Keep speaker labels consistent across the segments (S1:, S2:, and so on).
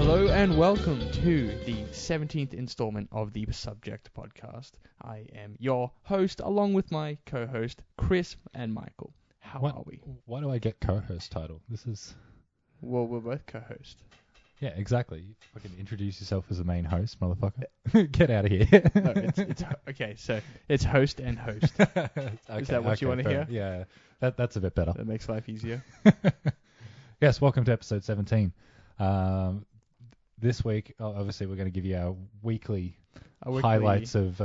S1: Hello and welcome to the 17th installment of the Subject Podcast. I am your host, along with my co-host, Chris and Michael. How are we?
S2: Why do I get co-host title? This is...
S1: Well, we're both co-hosts.
S2: Yeah, exactly. You fucking introduce yourself as the main host, motherfucker. Get out of here.
S1: No, okay, so it's host and host. Is that what you want to hear?
S2: Yeah, that's a bit better.
S1: That makes life easier.
S2: Yes, welcome to episode 17. This week, obviously, we're going to give you our weekly highlights of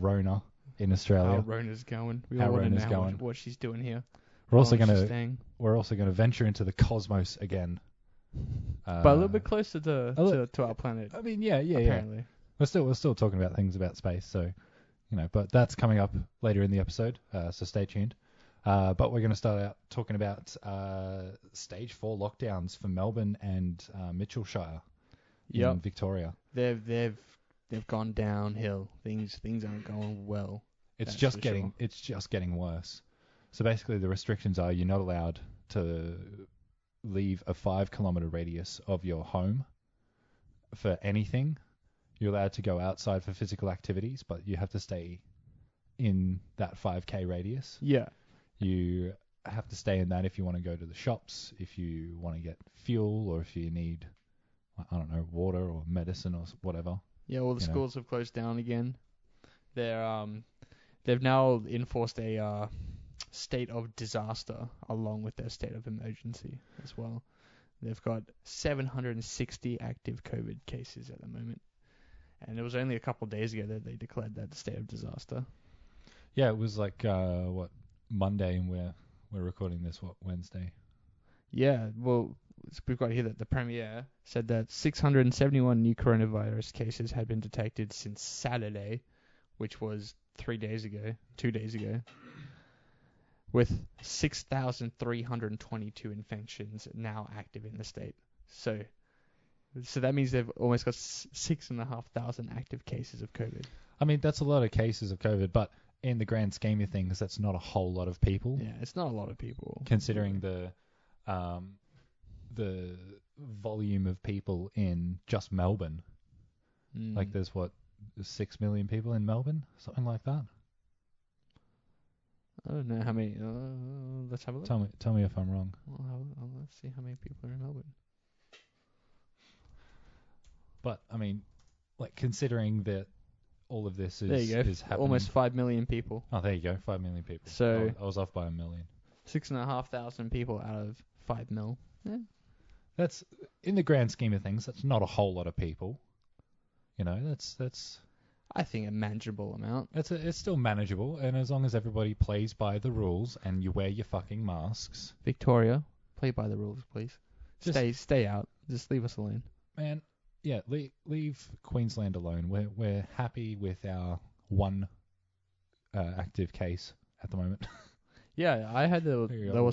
S2: Rona in Australia.
S1: How Rona's going. We all want to know what she's doing here.
S2: We're also going to venture into the cosmos again.
S1: But a little bit closer to our planet.
S2: I mean, yeah.
S1: Apparently.
S2: We're still talking about things about space, so but that's coming up later in the episode, so stay tuned. But we're going to start out talking about stage 4 lockdowns for Melbourne and Mitchellshire in Victoria.
S1: They've gone downhill. Things aren't going well.
S2: It's just getting worse. So basically, the restrictions are you're not allowed to leave a 5-kilometre radius of your home for anything. You're allowed to go outside for physical activities, but you have to stay in that 5k radius. Yeah. You have to stay in that if you want to go to the shops, if you want to get fuel, or if you need, I don't know, water or medicine or whatever.
S1: Yeah, well, the schools have closed down again. They've now enforced a state of disaster along with their state of emergency as well. They've got 760 active COVID cases at the moment. And it was only a couple of days ago that they declared that state of disaster.
S2: Yeah, it was like, Monday, and we're recording this, Wednesday?
S1: Yeah, well, we've got here that the Premier said that 671 new coronavirus cases had been detected since Saturday, which was 2 days ago, with 6,322 infections now active in the state. So that means they've almost got 6,500 active cases of COVID.
S2: I mean, that's a lot of cases of COVID, but in the grand scheme of things, that's not a whole lot of people.
S1: Yeah, it's not a lot of people.
S2: Considering the volume of people in just Melbourne. Like there's 6 million people in Melbourne? Something like that?
S1: I don't know how many. Let's have a look.
S2: Tell me if I'm wrong.
S1: Let's see how many people are in Melbourne.
S2: But, I mean, like, considering that all of this is happening.
S1: Almost 5 million people.
S2: Oh, there you go. 5 million people.
S1: So
S2: I was off by 1 million.
S1: 6,500 people out of 5 mil. Yeah.
S2: That's, in the grand scheme of things, that's not a whole lot of people. That's
S1: I think a manageable amount.
S2: It's still manageable, and as long as everybody plays by the rules and you wear your fucking masks.
S1: Victoria, play by the rules, please. Stay out. Just leave us alone.
S2: Man, yeah, leave Queensland alone. We're happy with our one active case at the moment.
S1: Yeah, I had there was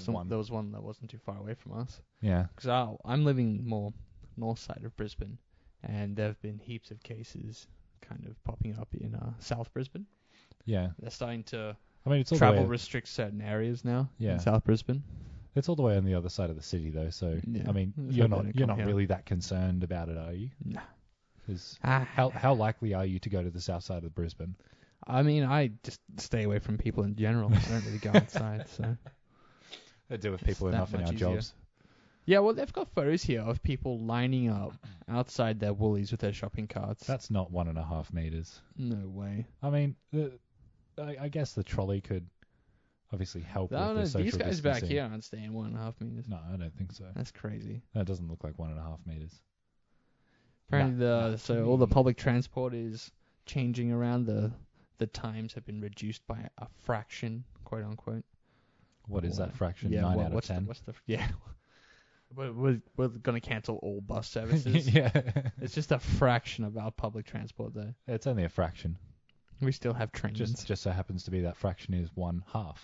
S1: one that wasn't too far away from us.
S2: Yeah,
S1: because I'm living more north side of Brisbane, and there have been heaps of cases kind of popping up in South Brisbane.
S2: Yeah,
S1: they're starting to
S2: it's
S1: travel restrict certain areas now in South Brisbane.
S2: It's all the way on the other side of the city, though. So I mean, you're not really that concerned about it, are you?
S1: Nah.
S2: Because how likely are you to go to the south side of Brisbane?
S1: I mean, I just stay away from people in general. I don't really go outside. So
S2: they do with people enough in our jobs.
S1: Yeah, well, they've got photos here of people lining up outside their Woolies with their shopping carts.
S2: That's not 1.5 meters.
S1: No way.
S2: I mean, I guess the trolley could obviously help with the social
S1: these guys
S2: distancing.
S1: back here aren't staying 1.5 meters.
S2: No, I don't think so.
S1: That's crazy.
S2: That doesn't look like 1.5 meters.
S1: Apparently, all the public transport is changing around. The times have been reduced by a fraction, quote unquote.
S2: What is that fraction? 9 out of 10.
S1: We're going to cancel all bus services.
S2: Yeah.
S1: It's just a fraction of our public transport, though.
S2: It's only a fraction.
S1: We still have trains.
S2: Just so happens to be that fraction is 1/2.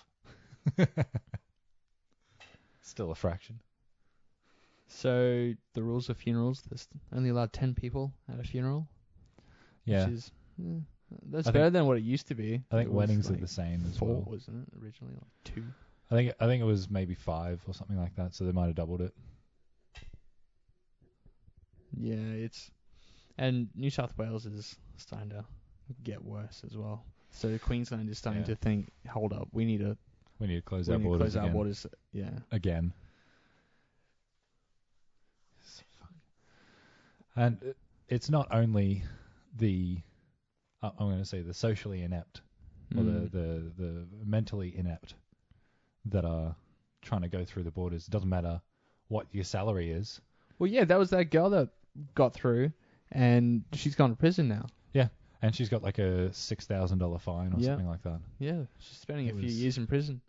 S2: Still a fraction.
S1: So the rules of funerals, there's only allowed 10 people at a funeral.
S2: Yeah.
S1: Which is, that's better than what it used to be.
S2: I think weddings are the same as
S1: 4,
S2: well.
S1: wasn't it? Originally, 2.
S2: I think it was maybe 5 or something like that, so they might have doubled it.
S1: Yeah, and New South Wales is starting to get worse as well. So Queensland is starting to think, hold up, we need to
S2: close our borders again.
S1: Yeah.
S2: Again. And it's not only the, I'm going to say the socially inept or the mentally inept that are trying to go through the borders. It doesn't matter what your salary is.
S1: Well, yeah, that was that girl that got through, and she's gone to prison now.
S2: Yeah, and she's got like a $6,000 fine or something like that.
S1: Yeah, she's spending a few years in prison.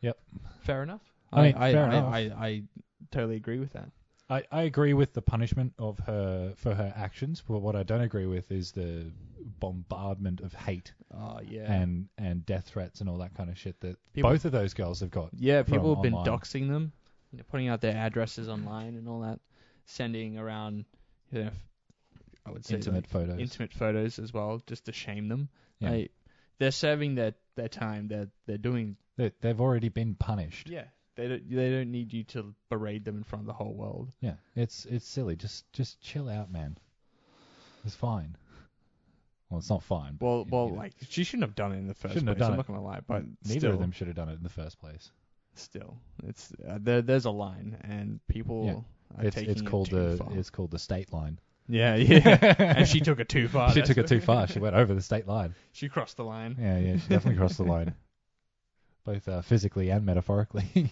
S2: Yep.
S1: Fair enough.
S2: Fair enough.
S1: I totally agree with that.
S2: I agree with the punishment of her for her actions, but what I don't agree with is the bombardment of hate and death threats and all that kind of shit that both of those girls have got.
S1: Yeah, people have been
S2: online.
S1: doxing them, putting out their addresses online and all that, sending around, I would say
S2: intimate
S1: photos as well, just to shame them.
S2: Yeah.
S1: They're serving their time. They're doing.
S2: They've already been punished.
S1: Yeah. They don't need you to berate them in front of the whole world.
S2: Yeah, it's silly. Just chill out, man. It's fine. Well, it's not fine.
S1: Well, like she shouldn't have done it in the first place. I'm not gonna lie, but
S2: neither of them should have done it in the first place.
S1: Still, it's there's a line, and people are taking it too far.
S2: It's called the state line.
S1: Yeah, and she took it too far.
S2: She took it too far. She went over the state line.
S1: She crossed the line.
S2: Yeah, she definitely crossed the line. Both physically and metaphorically.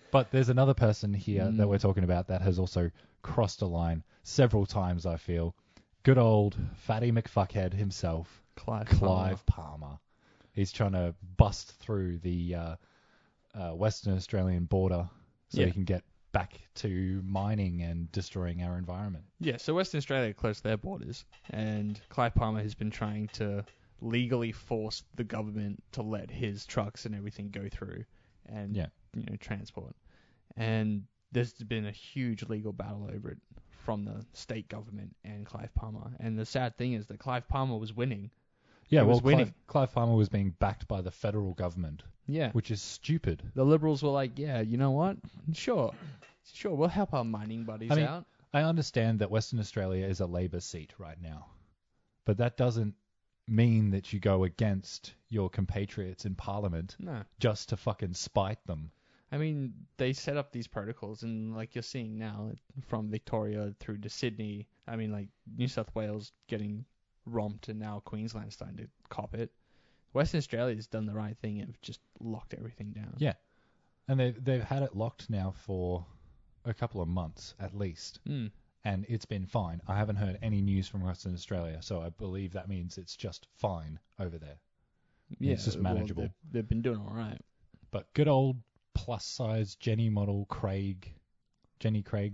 S2: But there's another person here that we're talking about that has also crossed a line several times, I feel. Good old fatty McFuckhead himself, Clive Palmer. He's trying to bust through the Western Australian border so he can get back to mining and destroying our environment. Yeah,
S1: so Western Australia closed their borders, and Clive Palmer has been trying to legally force the government to let his trucks and everything go through and transport. And there's been a huge legal battle over it from the state government and Clive Palmer. And the sad thing is that Clive Palmer was winning.
S2: Yeah, Clive Palmer was being backed by the federal government. Yeah. Which is stupid.
S1: The Liberals were like, yeah, you know what? Sure, we'll help our mining buddies out.
S2: I understand that Western Australia is a Labor seat right now, but that doesn't mean that you go against your compatriots in Parliament just to fucking spite them.
S1: I mean, they set up these protocols, and like you're seeing now, from Victoria through to Sydney, I mean, like New South Wales getting romped, and now Queensland's starting to cop it. Western Australia's done the right thing and just locked everything down.
S2: Yeah, and they've had it locked now for a couple of months at least. And it's been fine. I haven't heard any news from Western Australia, so I believe that means it's just fine over there. Yeah, it's just manageable.
S1: Well, they've been doing all right.
S2: But good old plus-size Jenny Craig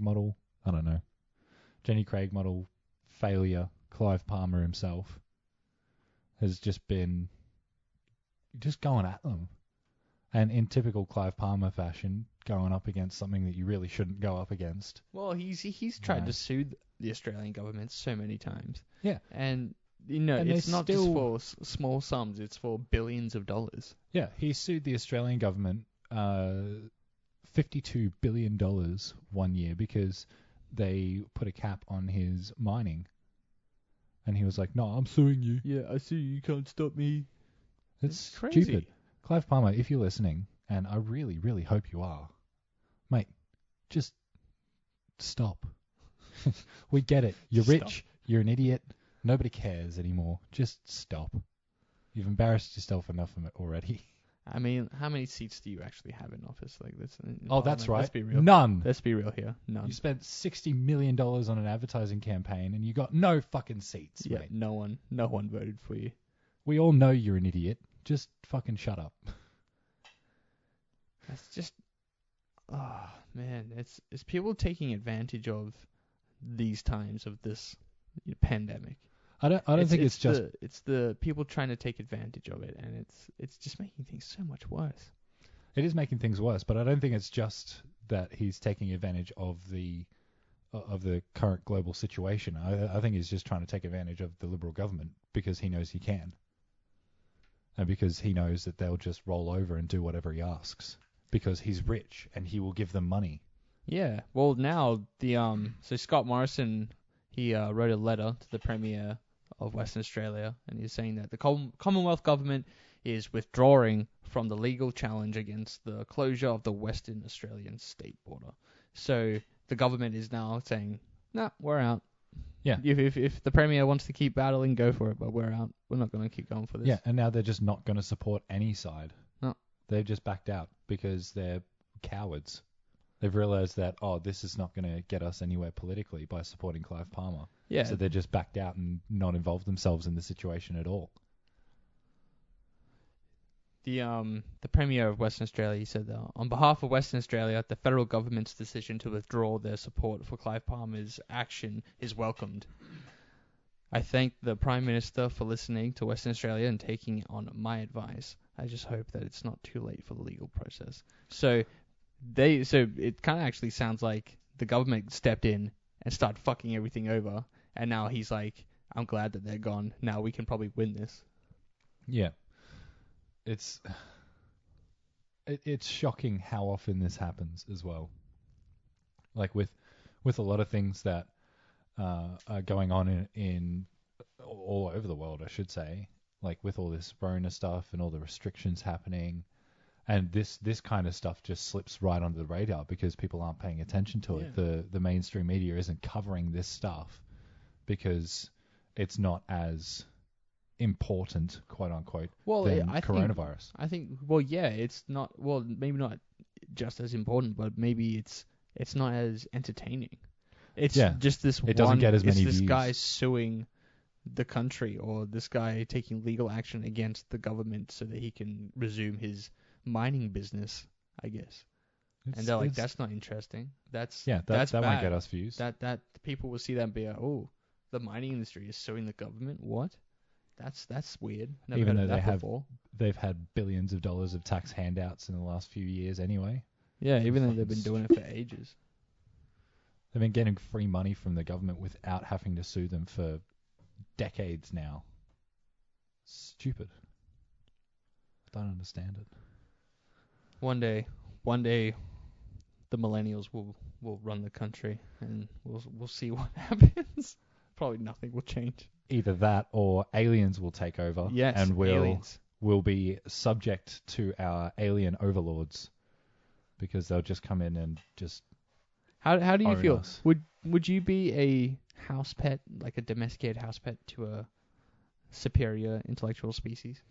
S2: model, I don't know. Jenny Craig model failure, Clive Palmer himself, has just been going at them. And in typical Clive Palmer fashion, going up against something that you really shouldn't go up against.
S1: Well, he's tried to sue the Australian government so many times.
S2: Yeah.
S1: And, it's not just for small sums, it's for billions of dollars.
S2: Yeah, he sued the Australian government $52 billion one year because they put a cap on his mining. And he was like, no, I'm suing you.
S1: Yeah, I sue you, you can't stop me.
S2: It's crazy. Stupid. Clive Palmer, if you're listening, and I really, really hope you are, mate, just stop. We get it. You're rich. You're an idiot. Nobody cares anymore. Just stop. You've embarrassed yourself enough of it already.
S1: I mean, how many seats do you actually have in office like this?
S2: That's right.
S1: Let's be real.
S2: None.
S1: Let's be real here. None.
S2: You spent $60 million on an advertising campaign and you got no fucking seats,
S1: yeah,
S2: mate.
S1: No one voted for you.
S2: We all know you're an idiot. Just fucking shut up.
S1: That's just, oh man, it's people taking advantage of these times of this pandemic.
S2: I don't think it's just
S1: the people trying to take advantage of it, and it's just making things so much worse.
S2: It is making things worse, but I don't think it's just that he's taking advantage of the current global situation. I think he's just trying to take advantage of the Liberal government because he knows he can. And because he knows that they'll just roll over and do whatever he asks. Because he's rich and he will give them money.
S1: Yeah. Well, now so Scott Morrison, he wrote a letter to the Premier of Western Australia, and he's saying that the Commonwealth government is withdrawing from the legal challenge against the closure of the Western Australian state border. So the government is now saying, nah, we're out.
S2: Yeah.
S1: If the Premier wants to keep battling, go for it, but we're out. We're not going to keep going for this.
S2: Yeah, and now they're just not going to support any side.
S1: No.
S2: They've just backed out because they're cowards. They've realised that, this is not going to get us anywhere politically by supporting Clive Palmer.
S1: Yeah.
S2: So they just backed out and not involved themselves in the situation at all.
S1: The Premier of Western Australia, he said, on behalf of Western Australia, the federal government's decision to withdraw their support for Clive Palmer's action is welcomed. I thank the Prime Minister for listening to Western Australia and taking on my advice. I just hope that it's not too late for the legal process. So it kind of actually sounds like the government stepped in and started fucking everything over, and now he's like, I'm glad that they're gone. Now we can probably win this.
S2: Yeah. It's shocking how often this happens as well. Like with a lot of things that are going on in all over the world, I should say. Like with all this Rona stuff and all the restrictions happening, and this kind of stuff just slips right under the radar because people aren't paying attention to it. The mainstream media isn't covering this stuff because it's not as important, quote unquote, than coronavirus.
S1: I think it's not, maybe not just as important, but maybe it's not as entertaining. It's just this
S2: it doesn't get as many
S1: this
S2: views.
S1: Guy suing the country, or this guy taking legal action against the government so that he can resume his mining business, I guess. And they're like, that's not interesting. That
S2: won't
S1: bad.
S2: get us views.
S1: That people will see that and be like, oh, the mining industry is suing the government. What? That's weird. Never
S2: Even
S1: heard
S2: though
S1: of that before.
S2: they've had billions of dollars of tax handouts in the last few years anyway.
S1: Yeah, even though they've been doing it for ages.
S2: They've been getting free money from the government without having to sue them for decades now. Stupid. Don't understand it.
S1: One day, the millennials will run the country, and we'll see what happens. Probably nothing will change.
S2: Either that or aliens will take over.
S1: Yes,
S2: and
S1: aliens.
S2: we'll be subject to our alien overlords because they'll just come in and just.
S1: How do you feel?
S2: Us.
S1: Would you be a house pet, like a domesticated house pet to a superior intellectual species?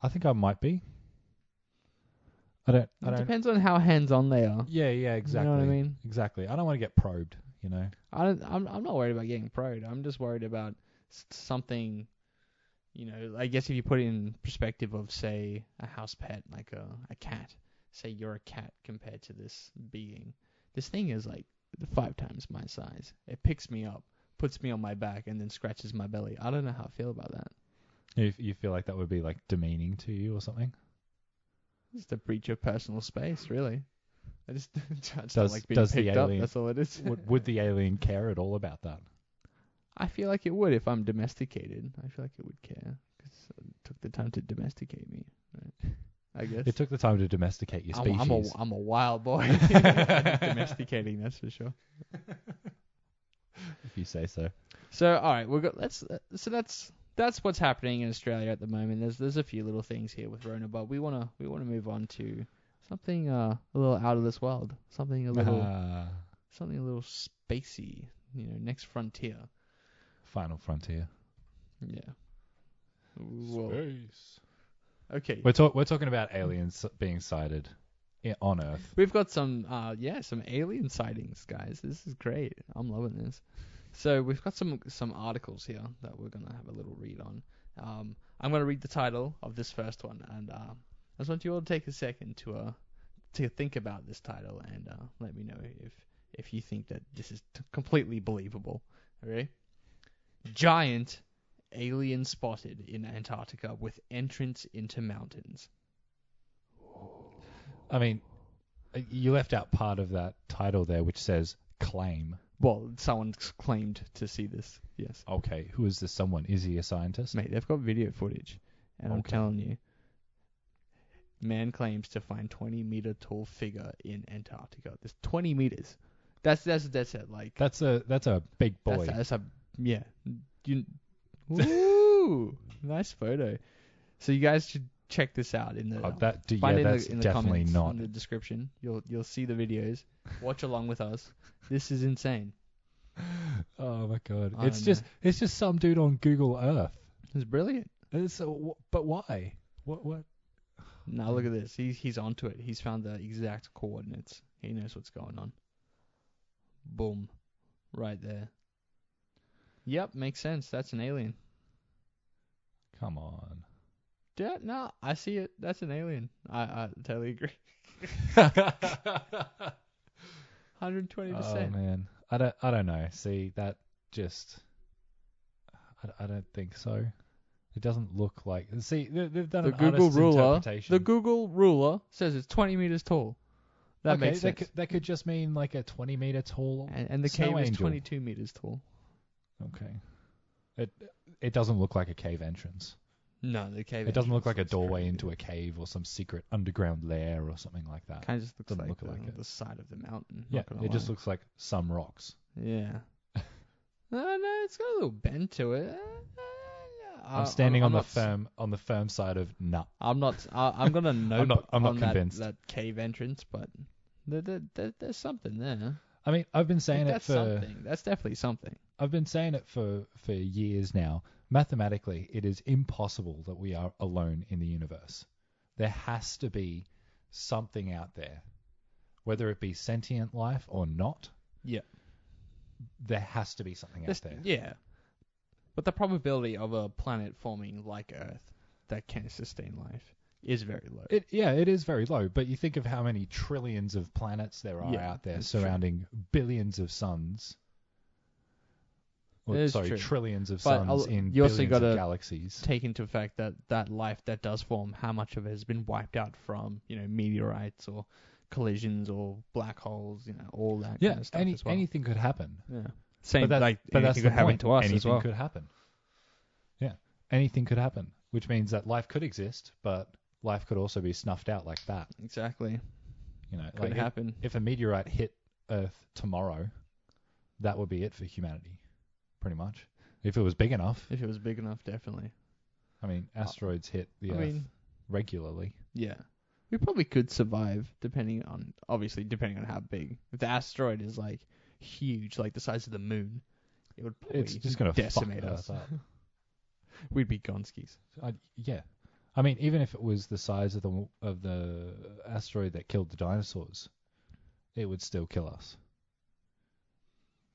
S2: I think I might be. It
S1: depends on how hands-on they are.
S2: Yeah, exactly.
S1: You know what I mean?
S2: Exactly. I don't want to get probed, you know.
S1: I'm not worried about getting probed. I'm just worried about something, you know, I guess if you put it in perspective of, say, a house pet, like a cat. Say you're a cat compared to this being. This thing is like 5 times my size. It picks me up, puts me on my back, and then scratches my belly. I don't know how I feel about that.
S2: You feel like that would be like demeaning to you or something?
S1: Just a breach of personal space, really. I just
S2: Does
S1: don't like being picked up.
S2: alien,
S1: That's all it is.
S2: would the alien care at all about that?
S1: I feel like it would if I'm domesticated. I feel like it would care because it took the time to domesticate me. Right? I guess
S2: it took the time to domesticate your species.
S1: I'm a wild boy. Domesticating, that's for sure.
S2: If you say so.
S1: So all right, that's what's happening in Australia at the moment. There's a few little things here with Rona, but we wanna move on to something a little out of this world, something a little spacey. You know, next frontier.
S2: Final frontier.
S1: Yeah.
S2: Space.
S1: Okay.
S2: We're talking about aliens being sighted on Earth.
S1: We've got some alien sightings, guys. This is great. I'm loving this. So we've got some articles here that we're gonna have a little read on. I'm gonna read the title of this first one, and I just want you all to take a second to think about this title and let me know if you think that this is completely believable. Okay? Giant alien spotted in Antarctica with entrance into mountains.
S2: I mean, you left out part of that title there, which says claim.
S1: Well, someone's claimed to see this, yes.
S2: Okay, who is this someone? Is he a scientist?
S1: Mate, they've got video footage, and I'm telling you, Man claims to find 20-meter tall figure in Antarctica. There's 20 meters. That's it. Like
S2: That's a big boy.
S1: that's a yeah. Ooh, nice photo. So you guys should check this out in the
S2: that's
S1: in the
S2: definitely
S1: comments,
S2: not.
S1: in the description. You'll see the videos. Watch along with us. This is insane.
S2: Oh my god!
S1: I
S2: It's
S1: don't
S2: just some dude on Google Earth.
S1: It's brilliant.
S2: But why? What?
S1: Now look at this. He's onto it. He's found the exact coordinates. He knows what's going on. Boom. Right there. Yep, makes sense. That's an alien.
S2: Come on.
S1: Yeah, no, I see it. That's an alien. I totally agree. 120%.
S2: Oh man, I don't know. See, that just I don't think so. It doesn't look like. See, they've done
S1: The
S2: an
S1: Google
S2: artist's
S1: ruler.
S2: interpretation.
S1: The Google ruler says it's 20 meters tall. That makes sense.
S2: That could just mean like a 20-meter tall
S1: And the
S2: snow
S1: cave is
S2: angel.
S1: 22 meters tall.
S2: Okay. It doesn't look like a cave entrance.
S1: No, the cave.
S2: It doesn't look like a
S1: entrance
S2: doorway
S1: crazy.
S2: into a cave or some secret underground lair or something like that.
S1: Kind of just looks
S2: Doesn't
S1: like,
S2: look like it.
S1: the side of the mountain.
S2: Yeah,
S1: not gonna
S2: it just
S1: lie.
S2: looks like some rocks.
S1: Yeah. No, it's got a little bend to it.
S2: I'm standing on
S1: not
S2: the firm side of nah.
S1: I'm not. I'm gonna note
S2: I'm not
S1: on
S2: convinced.
S1: that cave entrance, but there's something there.
S2: I mean, I've been saying it
S1: That's
S2: for
S1: something. That's definitely something.
S2: I've been saying it for years now. Mathematically, it is impossible that we are alone in the universe. There has to be something out there, whether it be sentient life or not.
S1: Yeah.
S2: There has to be something out there.
S1: Yeah. But the probability of a planet forming like Earth that can sustain life is very low.
S2: It is very low, but you think of how many trillions of planets there are out there
S1: that's
S2: surrounding billions of suns.
S1: It is true.
S2: Trillions of
S1: But
S2: suns in
S1: you also
S2: billions
S1: gotta
S2: of galaxies.
S1: Take into effect that life that does form, how much of it has been wiped out from, meteorites or collisions or black holes, all that kind of stuff as well.
S2: Anything could happen.
S1: Yeah. Same,
S2: but
S1: like
S2: that's
S1: anything
S2: the
S1: could happen
S2: point.
S1: to us
S2: Anything
S1: as well.
S2: could happen. Yeah, anything could happen, which means that life could exist, but life could also be snuffed out like that.
S1: Exactly. Could
S2: Like
S1: happen.
S2: If a meteorite hit Earth tomorrow, that would be it for humanity, pretty much. If it was big enough.
S1: If it was big enough, definitely.
S2: I mean, asteroids hit the Earth regularly.
S1: Yeah. We probably could survive depending on how big. If the asteroid is like huge, like the size of the moon, it would probably
S2: It's just going to
S1: decimate
S2: fuck
S1: us.
S2: Earth up.
S1: We'd be gonskis.
S2: Yeah. I mean, even if it was the size of the asteroid that killed the dinosaurs, it would still kill us.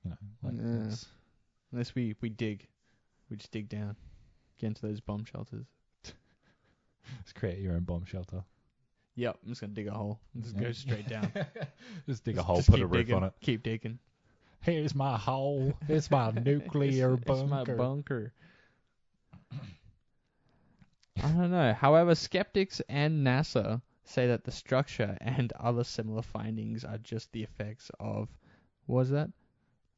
S2: It's-
S1: Unless we dig. We just dig down. Get into those bomb shelters.
S2: Just create your own bomb shelter.
S1: Yep, I'm just going to dig a hole and just go straight down.
S2: Just dig a hole,
S1: Just
S2: put
S1: keep
S2: a roof
S1: digging,
S2: on it.
S1: Keep digging.
S2: Here's my hole. It's my nuclear bunker.
S1: It's my bunker. I don't know. However, skeptics and NASA say that the structure and other similar findings are just the effects of, what was that?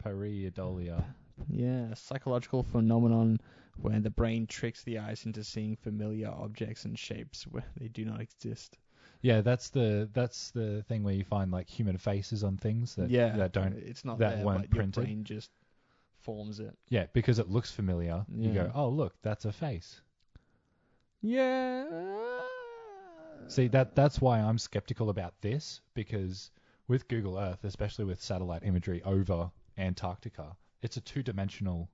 S2: Pareidolia.
S1: Yeah, a psychological phenomenon where the brain tricks the eyes into seeing familiar objects and shapes where they do not exist.
S2: Yeah, that's the thing where you find like human faces on things that
S1: it's not
S2: that
S1: there,
S2: weren't
S1: but
S2: printed.
S1: Your brain just forms it.
S2: Yeah, because it looks familiar. You
S1: Yeah.
S2: go, oh look, that's a face.
S1: Yeah.
S2: See, that's why I'm skeptical about this, because with Google Earth, especially with satellite imagery over Antarctica, it's a two-dimensional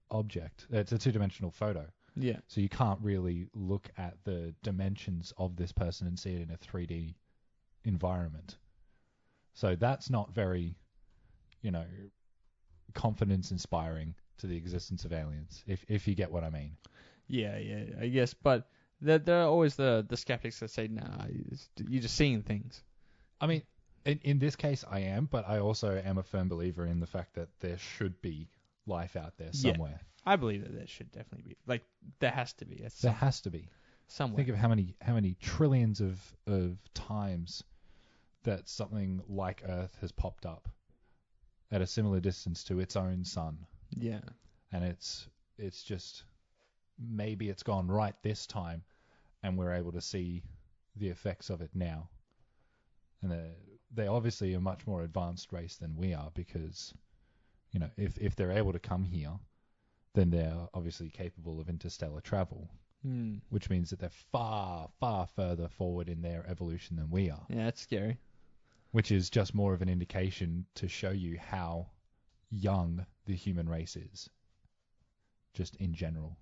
S2: object. It's a two-dimensional photo.
S1: Yeah.
S2: So you can't really look at the dimensions of this person and see it in a 3D environment. So that's not very, confidence-inspiring to the existence of aliens, if you get what I mean.
S1: Yeah, I guess. But there are always the skeptics that say, nah, you're just seeing things.
S2: I mean, in this case, I am, but I also am a firm believer in the fact that there should be life out there somewhere.
S1: Yeah, I believe that there should definitely be. Like, there has to be.
S2: There has to be.
S1: Somewhere.
S2: Think of how many trillions of times that something like Earth has popped up at a similar distance to its own sun.
S1: Yeah.
S2: And it's just, maybe it's gone right this time, and we're able to see the effects of it now. And they're obviously a much more advanced race than we are, because, you know, if they're able to come here, then they're obviously capable of interstellar travel, which means that they're far, far further forward in their evolution than we are.
S1: Yeah, that's scary.
S2: Which is just more of an indication to show you how young the human race is, just in general.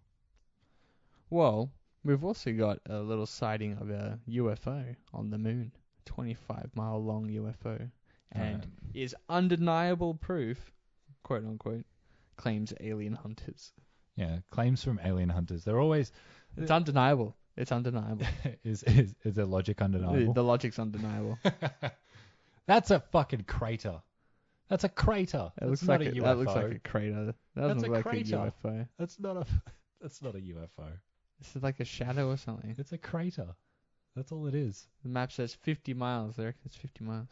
S1: Well, we've also got a little sighting of a UFO on the moon, 25-mile long UFO, and is undeniable proof, quote unquote, claims alien hunters.
S2: Yeah, claims from alien hunters. They're always...
S1: It's undeniable. It's undeniable.
S2: Is the logic undeniable?
S1: The logic's undeniable.
S2: That's a fucking crater. That's a crater. That's not a UFO.
S1: That looks like a crater. That doesn't look like
S2: crater.
S1: a UFO.
S2: That's not a UFO.
S1: This is like a shadow or something.
S2: It's a crater. That's all it is.
S1: The map says 50 miles. They reckon it's 50 miles.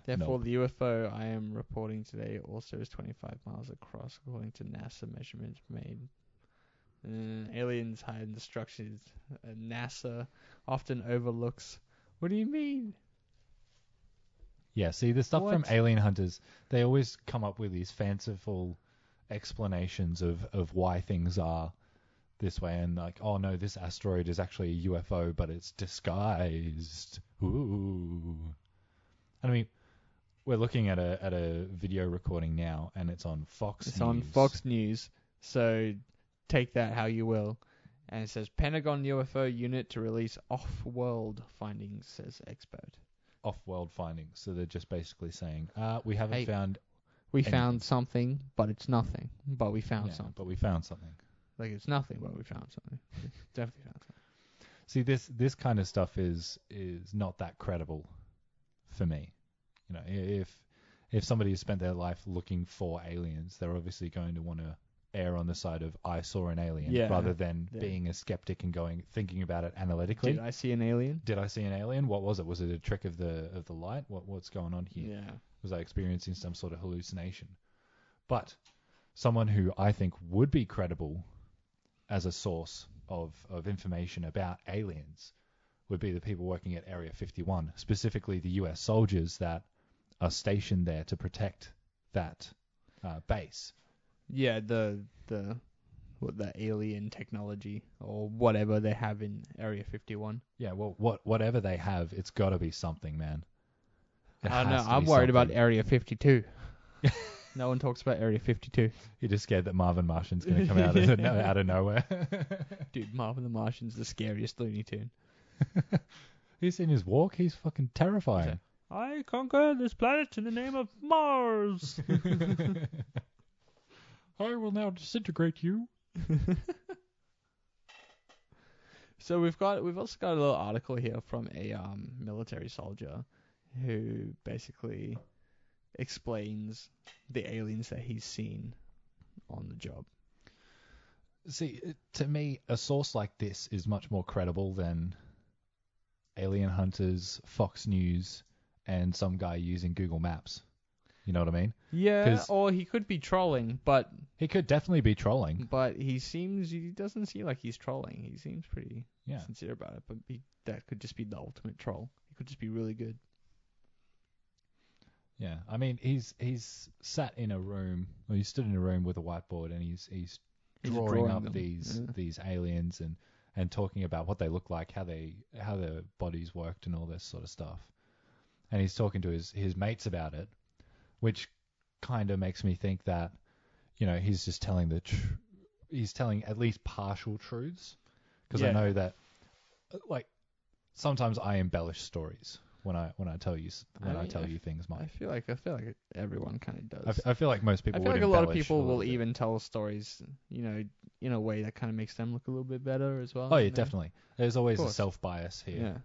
S1: Therefore, the UFO I am reporting today also is 25 miles across, according to NASA measurements made. Aliens hide in the structures NASA often overlooks. What do you mean?
S2: Yeah, see, the stuff from alien hunters, they always come up with these fanciful explanations of why things are this way, and like, oh no, this asteroid is actually a UFO, but it's disguised. Ooh. I mean, we're looking at a video recording now, and it's on Fox News.
S1: It's on Fox News, so take that how you will. And it says, Pentagon UFO unit to release off-world findings, says expert.
S2: Off-world findings. So they're just basically saying, we haven't found...
S1: We found something, but it's nothing. But we found something.
S2: But we found something.
S1: Like, it's nothing, but we found something. Definitely found something.
S2: See, this kind of stuff is not that credible for me. You know, if somebody has spent their life looking for aliens, they're obviously going to want to err on the side of I saw an alien, rather than being a skeptic and thinking about it analytically.
S1: Did I see an alien?
S2: Did I see an alien? What was it? Was it a trick of the light? What's going on here?
S1: Yeah.
S2: Was I experiencing some sort of hallucination? But someone who I think would be credible as a source of information about aliens would be the people working at Area 51, specifically the US soldiers that are stationed there to protect that base.
S1: Yeah, the alien technology or whatever they have in Area 51.
S2: Yeah, well, whatever they have, it's got to be something, man.
S1: I don't know. I'm worried about Area 52. No one talks about Area 52.
S2: You're just scared that Marvin Martian's going to come out of nowhere.
S1: Dude, Marvin the Martian's the scariest Looney Tune.
S2: You seen his walk? He's fucking terrifying.
S1: I conquer this planet in the name of Mars.
S2: I will now disintegrate you.
S1: So we've also got a little article here from a military soldier who basically explains the aliens that he's seen on the job.
S2: See, to me, a source like this is much more credible than alien hunters, Fox News, and some guy using Google Maps. You know what I mean?
S1: Yeah, or he could be trolling, but...
S2: He could definitely be trolling.
S1: But he doesn't seem like he's trolling. He seems pretty sincere about it, but that could just be the ultimate troll. He could just be really good.
S2: Yeah, I mean, he's sat in a room, or he stood in a room with a whiteboard, and he's drawing up these aliens and talking about what they look like, how their bodies worked, and all this sort of stuff. And he's talking to his mates about it, which kind of makes me think that, you know, he's just telling he's telling at least partial truths, because I know that, like, sometimes I embellish stories when I tell you things, Mike.
S1: I feel like everyone kind of does.
S2: I feel like most people.
S1: I feel like a lot of people will even tell stories, you know, in a way that kind of makes them look a little bit better as well.
S2: Oh yeah, definitely. There's always a self bias here.
S1: Yeah.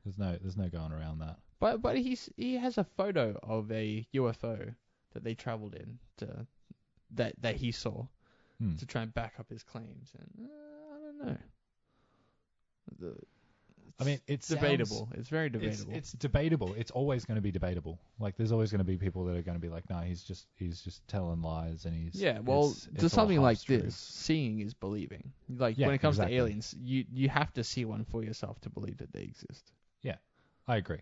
S2: There's no going around that.
S1: But he has a photo of a UFO that they traveled in that he saw to try and back up his claims, and I don't know.
S2: I mean, it's
S1: debatable. It's very debatable.
S2: It's debatable. It's always going to be debatable. Like, there's always going to be people that are going to be like, no, he's just telling lies, and he's
S1: to something like this, seeing is believing. Like when it comes to aliens, you have to see one for yourself to believe that they exist.
S2: Yeah, I agree.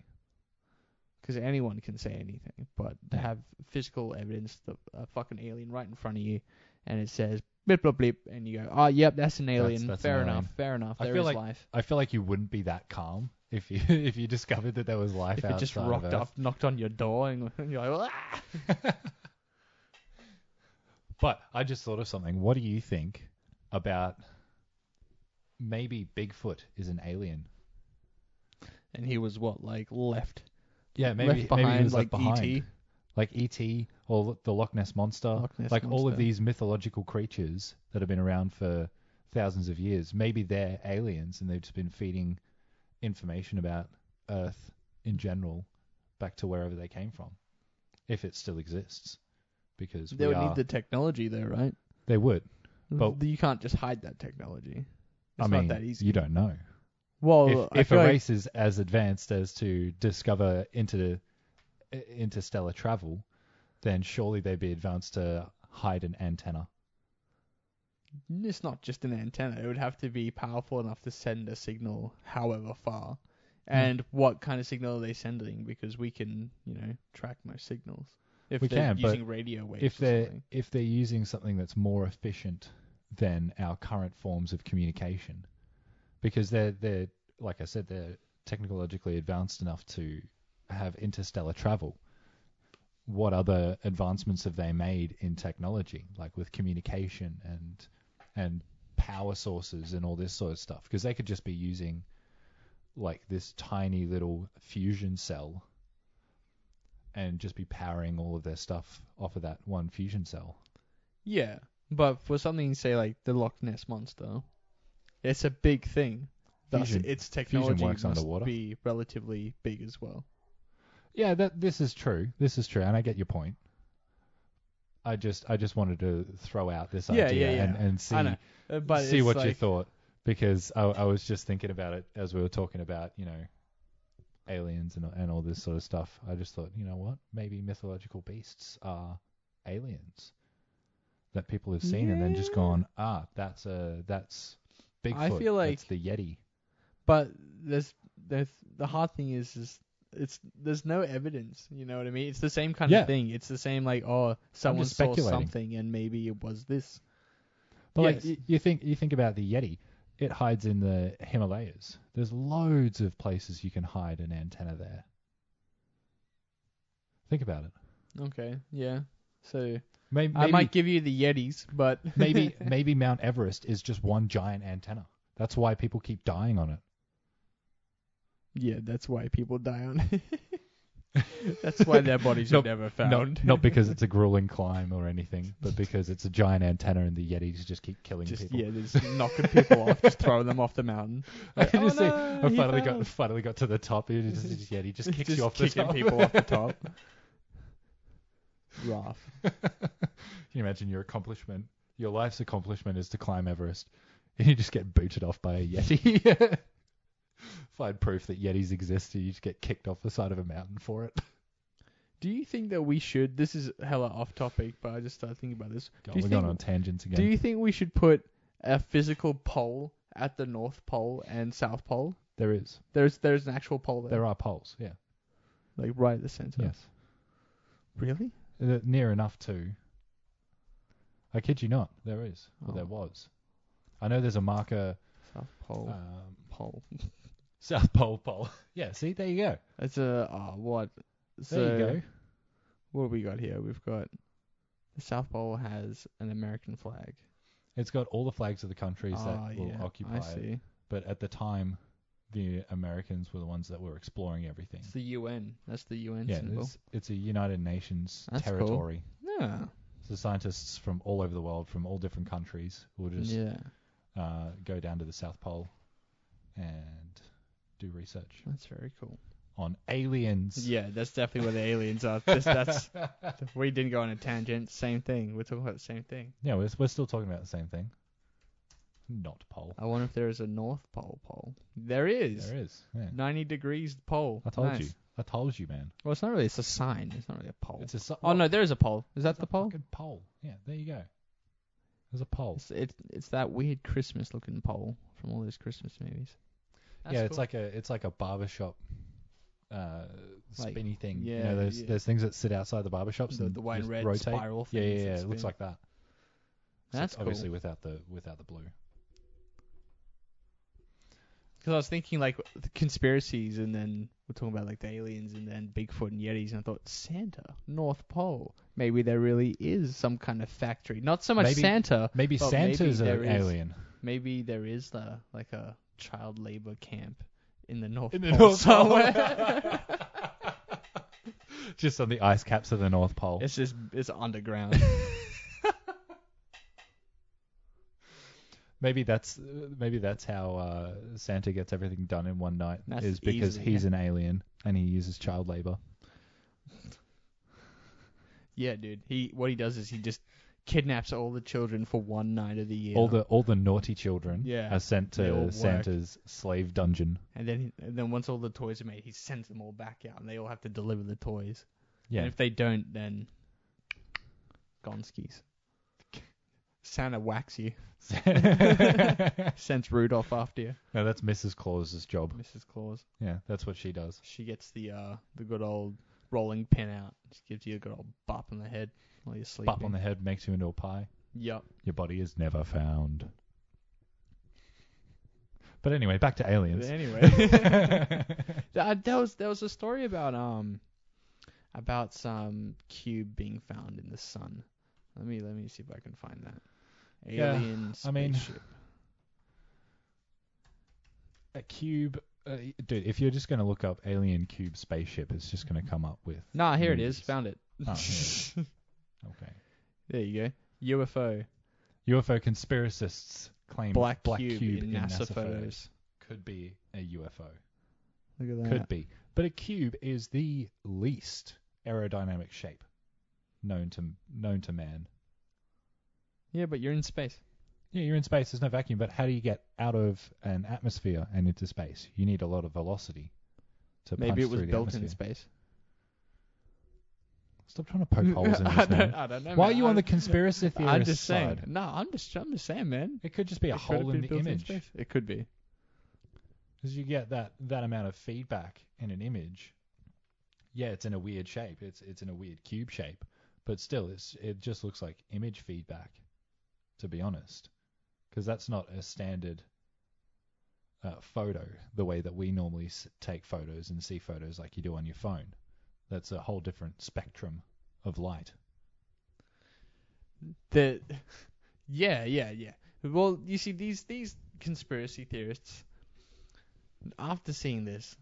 S1: Because anyone can say anything, but to have physical evidence, a fucking alien right in front of you, and it says blip blip blip, and you go, oh yep, that's an alien.
S2: That's
S1: fair
S2: an
S1: enough,
S2: alien.
S1: fair enough.
S2: I
S1: There
S2: feel
S1: is
S2: like
S1: life.
S2: I feel like you wouldn't be that calm if you discovered that there was life
S1: If
S2: outside
S1: it just
S2: of
S1: rocked
S2: Earth.
S1: up, knocked on your door, and you're like, ah!
S2: But I just thought of something. What do you think about maybe Bigfoot is an alien?
S1: And he was what, like left?
S2: Yeah, maybe
S1: left behind,
S2: maybe he was
S1: like
S2: behind.
S1: E.T.
S2: Like E.T. or the Loch Ness Monster. All of these mythological creatures that have been around for thousands of years. Maybe they're aliens and they've just been feeding information about Earth in general back to wherever they came from, if it still exists. Because
S1: they would need the technology though, right?
S2: They would. But
S1: you can't just hide that technology. It's
S2: I mean,
S1: not that easy.
S2: You don't know.
S1: Well,
S2: if a race is as advanced as to discover interstellar travel, then surely they'd be advanced to hide an antenna.
S1: It's not just an antenna. It would have to be powerful enough to send a signal however far. And what kind of signal are they sending? Because we can, track most signals. If
S2: we
S1: they're
S2: can,
S1: using radio waves
S2: if they're using something that's more efficient than our current forms of communication, because they're like I said, they're technologically advanced enough to have interstellar travel. What other advancements have they made in technology, like with communication and power sources and all this sort of stuff? Because they could just be using like this tiny little fusion cell and just be powering all of their stuff off of that one fusion cell.
S1: Yeah, but for something, say, like the Loch Ness Monster, it's a big thing. Thus, its technology must
S2: underwater.
S1: Be relatively big as well.
S2: Yeah, this is true. This is true, and I get your point. I just wanted to throw out this idea and see what you thought, because I was just thinking about it as we were talking about, aliens and all this sort of stuff. I just thought, you know what? Maybe mythological beasts are aliens that people have seen and then just gone, that's Bigfoot.
S1: I feel like
S2: that's the Yeti.
S1: But there's the hard thing is there's no evidence. You know what I mean? It's the same kind of thing. It's the same someone saw something and maybe it was this.
S2: But you think about the Yeti. It hides in the Himalayas. There's loads of places you can hide an antenna there. Think about it.
S1: Okay, yeah. So
S2: maybe,
S1: I might give you the Yetis, but
S2: maybe Mount Everest is just one giant antenna. That's why people keep dying on it.
S1: Yeah, that's why people die on it. That's why their bodies are never found.
S2: Not because it's a grueling climb or anything, but because it's a giant antenna and the Yetis just keep killing people.
S1: Yeah, just knocking people off, just throwing them off the mountain.
S2: Like, I finally got to the top. Yeti just kicks you off the top.
S1: Kicking people off the top. Rough.
S2: Can you imagine your accomplishment? Your life's accomplishment is to climb Everest, and you just get booted off by a Yeti. Find proof that Yetis exist, and you just get kicked off the side of a mountain for it.
S1: Do you think that we should? This is hella off topic, but I just started thinking about this.
S2: We're going on tangents again.
S1: Do you think we should put a physical pole at the North Pole and South Pole?
S2: There is.
S1: There's an actual pole there.
S2: There are poles, yeah.
S1: Like right at the center.
S2: Yes.
S1: Really?
S2: Near enough to. I kid you not. There is. Well, there was. I know there's a marker.
S1: South Pole. Pole.
S2: South Pole pole. Yeah, see, there you go.
S1: It's what? So,
S2: there you go.
S1: What have we got here? We've got the South Pole has an American flag.
S2: It's got all the flags of the countries that will occupy it. But at the time, the Americans were the ones that were exploring everything.
S1: It's the UN. That's the UN symbol.
S2: It's a United Nations
S1: That's
S2: territory.
S1: Cool. Yeah.
S2: So scientists from all over the world, from all different countries, will just go down to the South Pole and do research.
S1: That's very cool.
S2: On aliens.
S1: Yeah, that's definitely where the aliens are. That's we didn't go on a tangent. Same thing. We're talking about the same thing.
S2: Yeah, we're still talking about the same thing. not pole.
S1: I wonder if there is a North Pole. There is.
S2: There is. Yeah.
S1: 90 degrees pole.
S2: I told
S1: Nice.
S2: you. I told you, man.
S1: Well, it's not really. It's a sign. It's not really a pole.
S2: It's a.
S1: Oh no, there is a pole. Is that
S2: It's
S1: the
S2: a
S1: pole?
S2: fucking pole. Yeah, there you go. There's a pole.
S1: It's that weird Christmas looking pole from all those Christmas movies. That's
S2: It's
S1: cool.
S2: like a barbershop spinny thing.
S1: yeah,
S2: there's things that sit outside the barbershops
S1: the
S2: and
S1: white and
S2: just
S1: red
S2: rotate.
S1: spiral
S2: Yeah,
S1: things.
S2: yeah,
S1: that
S2: it looks
S1: spin.
S2: like that.
S1: That's
S2: obviously
S1: cool.
S2: without the blue.
S1: Because I was thinking like the conspiracies, and then we're talking about like the aliens, and then Bigfoot and Yetis, and I thought Santa, North Pole. Maybe there really is some kind of factory. Not so much
S2: Maybe-
S1: Santa.
S2: Maybe
S1: but
S2: Santa's
S1: maybe
S2: an
S1: there is-
S2: alien.
S1: Maybe there is like a child labor camp in the North
S2: In the
S1: Pole
S2: North
S1: somewhere.
S2: Just on the ice caps of the North Pole.
S1: It's underground.
S2: Maybe that's how Santa gets everything done in one night.
S1: That's
S2: is because
S1: easily,
S2: he's an alien and he uses child labor.
S1: Yeah, dude. What he does is he just kidnaps all the children for one night of the year.
S2: All the naughty children
S1: Yeah,
S2: are sent
S1: they all
S2: to
S1: work.
S2: Santa's slave dungeon.
S1: And then once all the toys are made, he sends them all back out, and they all have to deliver the toys.
S2: Yeah.
S1: And if they don't, then Gonskis. Santa whacks you. Sends Rudolph after you.
S2: No, that's Mrs. Claus's job.
S1: Mrs. Claus.
S2: Yeah, that's what she does.
S1: She gets the good old rolling pin out. Just gives you a good old bop on the head while you're sleeping.
S2: Bop on the head makes you into a pie.
S1: Yup.
S2: Your body is never found. But anyway, back to aliens.
S1: Anyway, there was a story about some cube being found in the sun. Let me see if I can find that.
S2: Yeah,
S1: Alien
S2: I mean,
S1: spaceship.
S2: A cube, dude. If you're just going to look up alien cube spaceship, it's just going to come up with.
S1: Nah, here it
S2: movies.
S1: is. Found it.
S2: Oh, here. Okay.
S1: There you go. UFO.
S2: UFO conspiracists claim
S1: Black
S2: cube
S1: cube in
S2: in
S1: NASA photos.
S2: could be a UFO.
S1: Look at that.
S2: Could be, but a cube is the least aerodynamic shape known to man.
S1: Yeah, but you're in space.
S2: Yeah, you're in space. There's no vacuum. But how do you get out of an atmosphere and into space? You need a lot of velocity to punch
S1: Maybe it was
S2: through the
S1: built
S2: atmosphere.
S1: in space.
S2: Stop trying to poke holes in this, man.
S1: I don't know.
S2: Why are
S1: man.
S2: you on the conspiracy theorist
S1: I'm just saying.
S2: side?
S1: No, I'm just saying, man.
S2: It could just be a
S1: It could have
S2: hole in
S1: been
S2: the
S1: built in
S2: image.
S1: space. It could be.
S2: Because you get that amount of feedback in an image. Yeah, it's in a weird shape. It's in a weird cube shape, but still, it just looks like image feedback. To be honest, because that's not a standard photo the way that we normally take photos and see photos like you do on your phone. That's a whole different spectrum of light.
S1: Yeah. Well, you see, these conspiracy theorists, after seeing this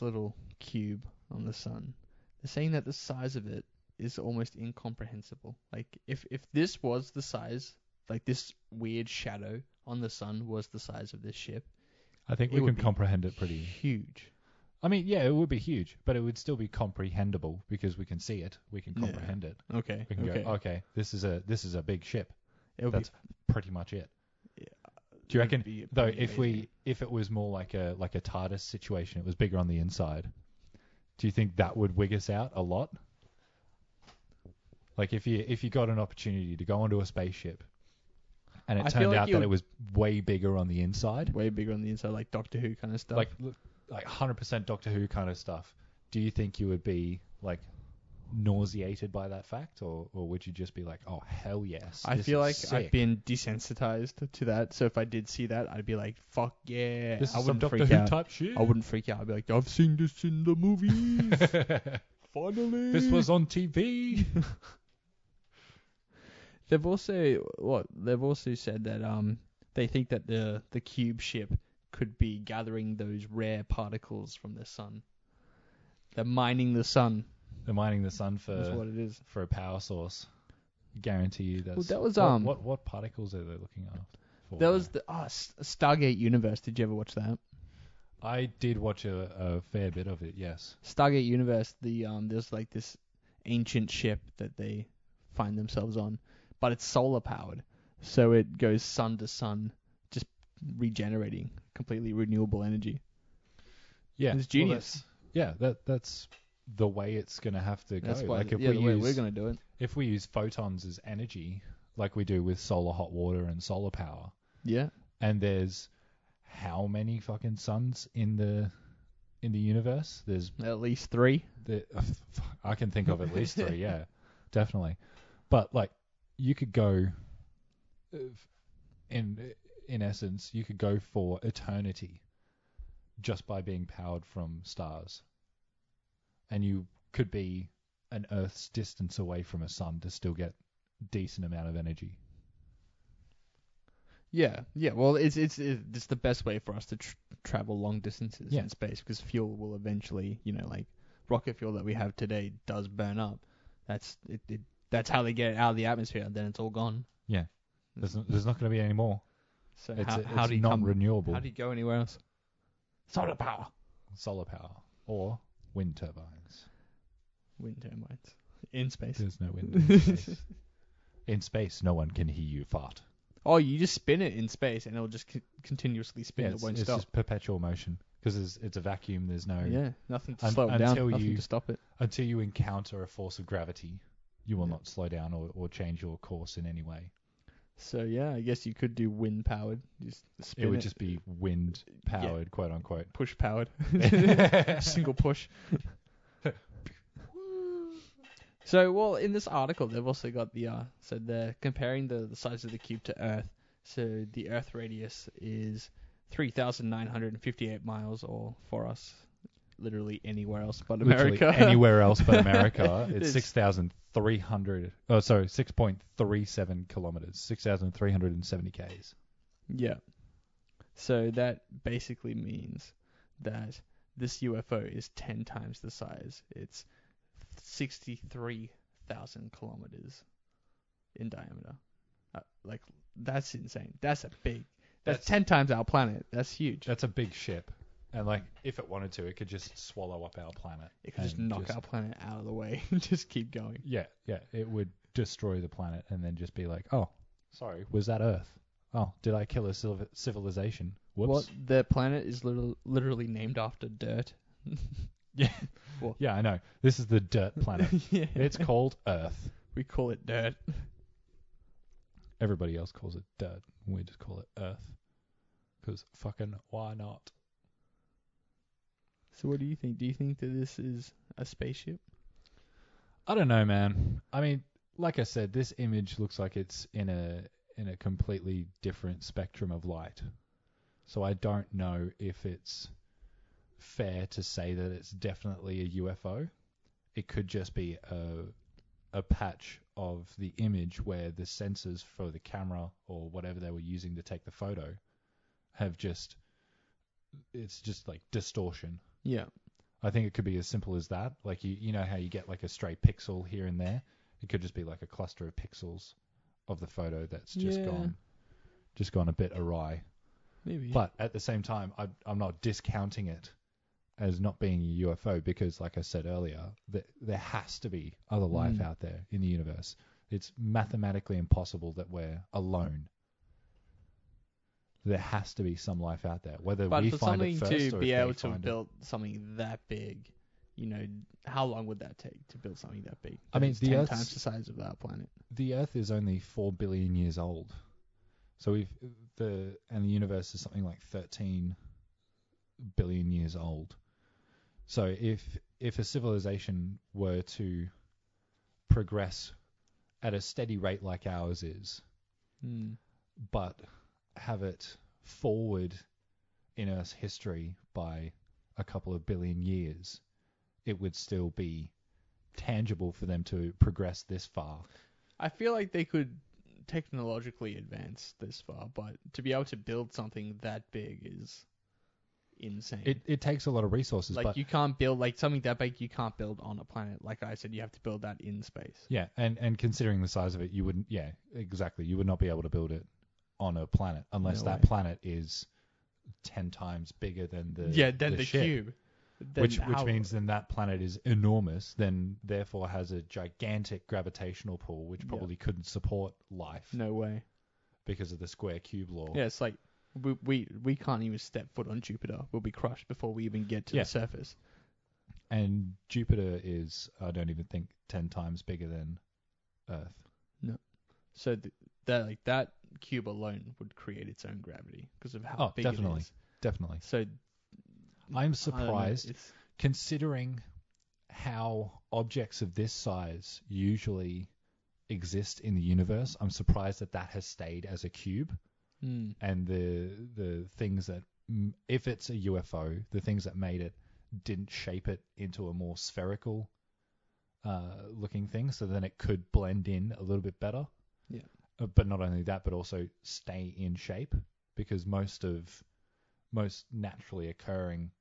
S1: little cube on the sun, they're saying that the size of it is almost incomprehensible. Like, if this was the size, like this weird shadow on the sun was the size of this ship,
S2: I think
S1: it
S2: we
S1: would
S2: can
S1: be
S2: comprehend it pretty.
S1: huge.
S2: I mean, yeah, it would be huge, but it would still be comprehensible because we can see it. We can comprehend it.
S1: Okay.
S2: We can go, okay, this is a big ship.
S1: It'll
S2: That's pretty much it.
S1: Yeah,
S2: Do you
S1: it would
S2: reckon,
S1: be
S2: though,
S1: pretty
S2: if it was more like a TARDIS situation, it was bigger on the inside, do you think that would wig us out a lot? Like if you got an opportunity to go onto a spaceship and it
S1: I feel
S2: turned
S1: like
S2: out
S1: you
S2: that
S1: would-
S2: it was way bigger on the inside,
S1: way bigger on the inside, like Doctor Who kind of stuff.
S2: like 100% Doctor Who kind of stuff, do you think you would be like nauseated by that fact, or would you just be like, oh hell yes?
S1: I
S2: this
S1: feel
S2: is
S1: like
S2: sick.
S1: I've been desensitized to that, so if I did see that, I'd be like, fuck yeah.
S2: This
S1: I
S2: is some
S1: wouldn't
S2: Doctor
S1: freak
S2: Who
S1: out.
S2: type shit.
S1: I wouldn't freak out. I'd be like, I've seen this in the movies. Finally.
S2: This was on TV.
S1: They've also said that they think that the cube ship could be gathering those rare particles from the sun. They're mining the sun.
S2: They're mining the sun
S1: That's what it is.
S2: for a power source. Guarantee you that's...
S1: Well, that was
S2: What particles are they looking after?
S1: that was the Stargate Universe. Did you ever watch that?
S2: I did watch a fair bit of it, yes.
S1: Stargate Universe. There's like this ancient ship that they find themselves on, but it's solar powered, so it goes sun to sun, just regenerating, completely renewable energy.
S2: Yeah,
S1: It's genius.
S2: That's the way it's gonna have to go.
S1: That's why,
S2: Like if
S1: the way we're
S2: use
S1: going to do it.
S2: if we use photons as energy, like we do with solar hot water and solar power,
S1: Yeah.
S2: and there's how many fucking suns in the universe? There's
S1: At least 3.
S2: I can think of at least 3. Yeah, definitely. But like, you could go in essence, you could go for eternity just by being powered from stars, and you could be an Earth's distance away from a sun to still get decent amount of energy.
S1: Yeah. Well, it's the best way for us to travel long distances
S2: Yeah.
S1: in space, because fuel will eventually, like rocket fuel that we have today does burn up. That's it. That's how they get it out of the atmosphere, and then it's all gone.
S2: Yeah, there's not going to be any more.
S1: So
S2: It's
S1: how do you
S2: non-renewable.
S1: How do you go anywhere else? Solar power.
S2: Solar power or wind turbines.
S1: Wind turbines in space.
S2: There's no wind in space. In space, no one can hear you fart.
S1: Oh, you just spin it in space, and it'll just continuously spin. It won't
S2: it's
S1: stop.
S2: just perpetual motion because it's a vacuum. There's no
S1: nothing to slow it down. Nothing to stop it.
S2: until you encounter a force of gravity. You will not slow down or change your course in any way.
S1: So I guess you could do wind powered. Just spin
S2: It would just be wind powered, quote unquote.
S1: push powered. Single push. So, well, in this article, they've also got so they're comparing the size of the cube to Earth. So the Earth radius is 3,958 miles, or for us, literally anywhere else but America.
S2: Literally anywhere else but America. It's 6,300. Oh, sorry, 6.37 kilometers. 6,370 k's.
S1: Yeah. So that basically means that this UFO is 10 times the size. It's 63,000 kilometers in diameter. That's insane. That's 10 times our planet. That's huge.
S2: That's a big ship. And like, if it wanted to, it could just swallow up our planet.
S1: It could just knock our planet out of the way and just keep going.
S2: Yeah. It would destroy the planet and then just be like, oh, sorry, was that Earth? Oh, did I kill a civilization? Whoops.
S1: What? The planet is literally named after dirt.
S2: Yeah.
S1: Well,
S2: yeah, I know. This is the dirt planet.
S1: Yeah.
S2: It's called Earth.
S1: We call it dirt.
S2: Everybody else calls it dirt. We just call it Earth. Because fucking why not?
S1: So what do you think? Do you think that this is a spaceship?
S2: I don't know, man. I mean, like I said, this image looks like it's in a completely different spectrum of light. So I don't know if it's fair to say that it's definitely a UFO. It could just be a patch of the image where the sensors for the camera or whatever they were using to take the photo have it's just like distortion.
S1: Yeah.
S2: I think it could be as simple as that. Like you know how you get like a stray pixel here and there? It could just be like a cluster of pixels of the photo that's just gone a bit awry.
S1: Maybe.
S2: But at the same time, I'm not discounting it as not being a UFO because, like I said earlier, there has to be other life out there in the universe. It's mathematically impossible that we're alone. There has to be some life out there. Whether we find it first or if they find it. But for something to be able to
S1: build something that big, how long would that take to build something that big?
S2: I mean,
S1: it's
S2: the
S1: 10
S2: Earth's
S1: times the size of our planet.
S2: The Earth is only 4 billion years old. So the universe is something like 13 billion years old. So if a civilization were to progress at a steady rate like ours is, but have it forward in Earth's history by a couple of billion years, it would still be tangible for them to progress this far.
S1: I feel like they could technologically advance this far, but to be able to build something that big is insane.
S2: It takes a lot of resources.
S1: Like,
S2: but
S1: you can't build something that big. You can't build on a planet. Like I said, you have to build that in space.
S2: Yeah, and considering the size of it, you wouldn't. Yeah, exactly. You would not be able to build it on a planet unless that planet is 10 times bigger than the
S1: the
S2: ship.
S1: cube.
S2: Which means then that planet is enormous, then therefore has a gigantic gravitational pull, which probably couldn't support life.
S1: No way.
S2: Because of the square cube law.
S1: Yeah, it's like We can't even step foot on Jupiter. We'll be crushed before we even get to
S2: Yeah.
S1: the surface.
S2: And Jupiter is, I don't even think, 10 times bigger than Earth.
S1: So that cube alone would create its own gravity because of how
S2: Oh,
S1: big
S2: definitely.
S1: it is.
S2: Definitely.
S1: So
S2: I'm
S1: I don't know,
S2: surprised,
S1: it's
S2: considering how objects of this size usually exist in the universe. I'm surprised that has stayed as a cube. And the things that, if it's a UFO, the things that made it didn't shape it into a more spherical looking thing, so then it could blend in a little bit better.
S1: Yeah.
S2: But not only that, but also stay in shape, because most naturally occurring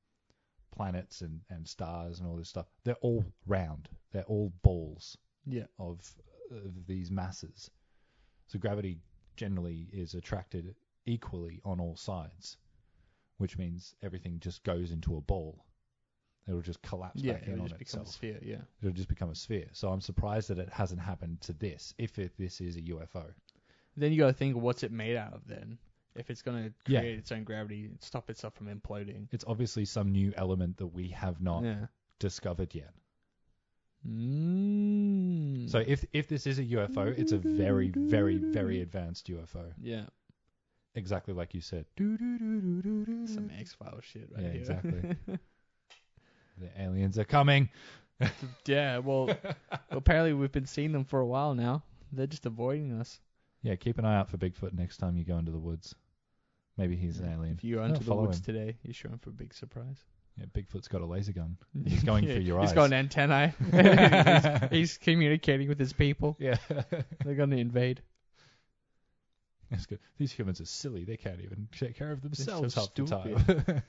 S2: planets and stars and all this stuff, they're all round. They're all balls of these masses. So gravity generally is attracted equally on all sides, which means everything just goes into a ball. It'll just collapse back in on
S1: just become
S2: itself.
S1: a sphere. Yeah.
S2: It'll just become a sphere. So I'm surprised that it hasn't happened to this, if this is a UFO.
S1: Then you got to think, what's it made out of then? If it's going to create its own gravity, stop itself from imploding.
S2: It's obviously some new element that we have not discovered yet. So if this is a UFO, it's a very, very, very advanced UFO.
S1: Yeah.
S2: Exactly like you said.
S1: Some X-Files shit right here.
S2: Exactly. The aliens are coming.
S1: Yeah, well, apparently we've been seeing them for a while now. They're just avoiding us.
S2: Yeah, keep an eye out for Bigfoot next time you go into the woods. Maybe he's an alien.
S1: If you go into the woods today, you're sure for a big surprise.
S2: Yeah, Bigfoot's got a laser gun. He's going for your eyes.
S1: He's got an antennae. he's communicating with his people.
S2: Yeah.
S1: They're going to invade.
S2: That's good. These humans are silly. They can't even take care of themselves
S1: so
S2: half the
S1: stupid.
S2: time.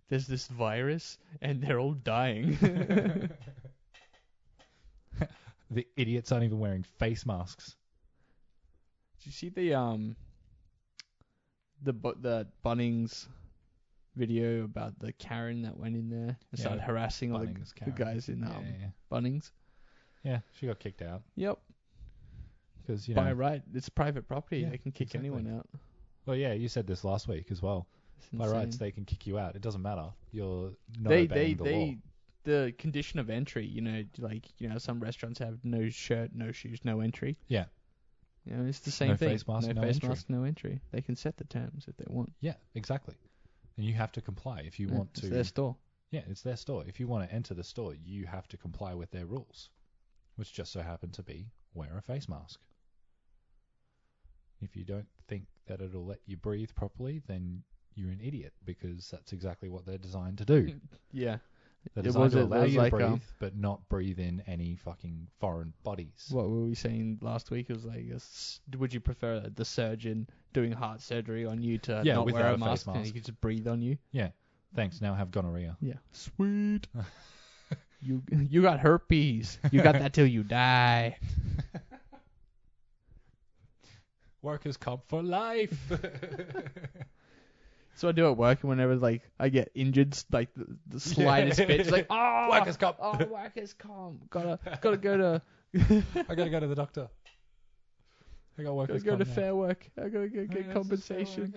S1: There's this virus, and they're all dying.
S2: The idiots aren't even wearing face masks.
S1: Did you see the Bunnings video about the Karen that went in there and started harassing all the guys in Bunnings?
S2: Yeah, she got kicked out.
S1: Yep.
S2: Because
S1: by right, it's private property.
S2: Yeah,
S1: they can kick anyone out.
S2: Well, yeah, you said this last week as well. By rights, they can kick you out. It doesn't matter. You're not obeying the law.
S1: The condition of entry, some restaurants have no shirt, no shoes, no entry.
S2: Yeah.
S1: It's the same thing.
S2: Face mask,
S1: no face mask, no entry. They can set the terms if they want.
S2: Yeah, exactly. And you have to comply if you want to.
S1: It's their store.
S2: Yeah, it's their store. If you want to enter the store, you have to comply with their rules, which just so happen to be wear a face mask. If you don't think that it'll let you breathe properly, then you're an idiot, because that's exactly what they're designed to do.
S1: Yeah.
S2: They're designed to allow you to breathe, but not breathe in any fucking foreign bodies.
S1: What were we saying last week? It was like, would you prefer the surgeon doing heart surgery on you to not wear a mask and he can just breathe on you?
S2: Yeah. Thanks. Now I have gonorrhea.
S1: Yeah. Sweet. You got herpes. You got that till you die.
S2: Workers' comp for life.
S1: So I do at work, and whenever I get injured, the slightest bit, it's like, oh,
S2: workers' comp.
S1: Oh, workers' comp. Gotta go to.
S2: I gotta go to the doctor. I got workers'
S1: Gotta go
S2: comp
S1: to
S2: now.
S1: Fair Work. I gotta go get compensation.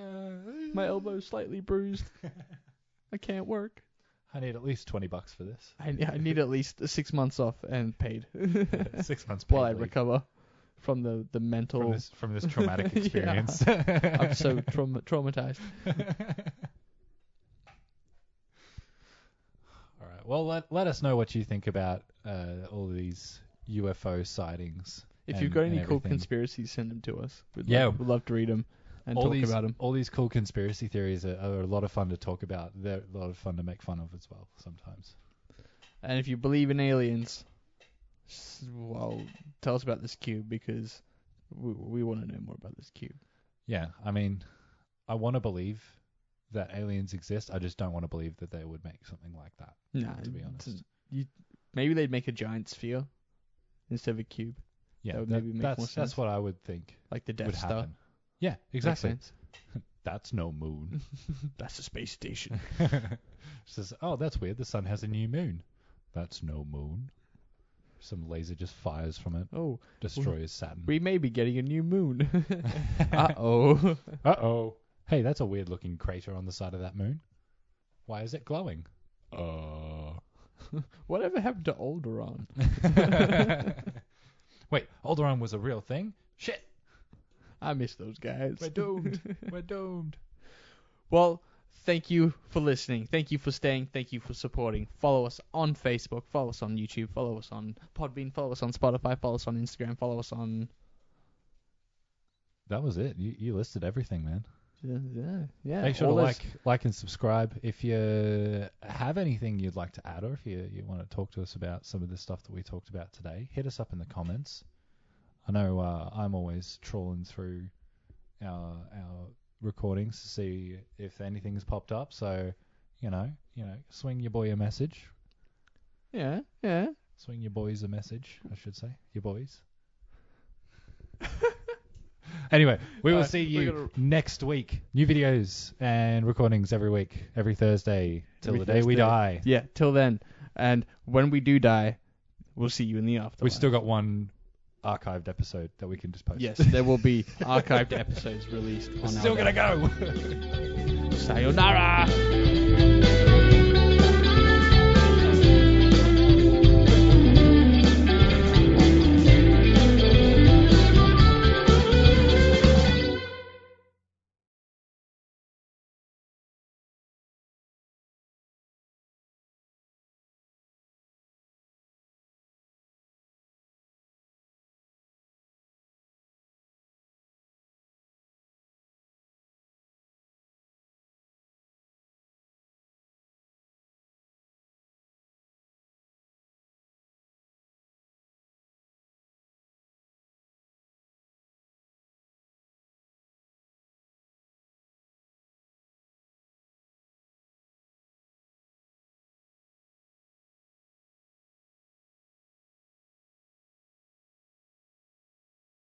S1: My elbow's slightly bruised. I can't work.
S2: I need at least $20 for this.
S1: I need at least 6 months off and paid.
S2: 6 months paid
S1: while I
S2: leave.
S1: recover from the mental
S2: from this traumatic experience.
S1: I'm so traumatized.
S2: All right. Well, let us know what you think about all these UFO sightings.
S1: If you've got any cool conspiracies, send them to us. We'd love to read them and
S2: talk
S1: about them.
S2: All these cool conspiracy theories are a lot of fun to talk about. They're a lot of fun to make fun of as well sometimes.
S1: And if you believe in aliens, well, tell us about this cube, because we want to know more about this cube.
S2: Yeah, I mean, I want to believe that aliens exist. I just don't want to believe that they would make something like that.
S1: No,
S2: to be honest.
S1: Maybe they'd make a giant sphere instead of a cube.
S2: Yeah,
S1: that would maybe make more sense.
S2: That's what I would think.
S1: Like the Death
S2: would
S1: Star.
S2: Happen. Yeah, exactly.
S1: Makes sense.
S2: That's no moon.
S1: That's a space station.
S2: Says, oh, that's weird. The sun has a new moon. That's no moon. Some laser just fires from it.
S1: Oh,
S2: destroys Saturn.
S1: We may be getting a new moon. Uh-oh.
S2: Uh-oh. Hey, that's a weird looking crater on the side of that moon. Why is it glowing?
S1: Whatever happened to Alderaan?
S2: Wait, Alderaan was a real thing? Shit!
S1: I miss those guys.
S2: We're doomed. We're doomed.
S1: Well, thank you for listening. Thank you for staying. Thank you for supporting. Follow us on Facebook. Follow us on YouTube. Follow us on Podbean. Follow us on Spotify. Follow us on Instagram. Follow us on...
S2: That was it. You listed everything, man.
S1: Yeah.
S2: Make sure to like and subscribe. If you have anything you'd like to add, or if you want to talk to us about some of the stuff that we talked about today, hit us up in the comments. I know I'm always trawling through our recordings to see if anything's popped up. So, swing your boy a message.
S1: Yeah.
S2: Swing your boys a message, I should say. Your boys. Anyway, we will see you next week. New videos and recordings every week, every Thursday, till the day we die.
S1: Yeah, till then. And when we do die, we'll see you in the afterlife.
S2: We've still got one archived episode that we can just post.
S1: Yes, there will be archived episodes released.
S2: We're still going to go.
S1: Sayonara!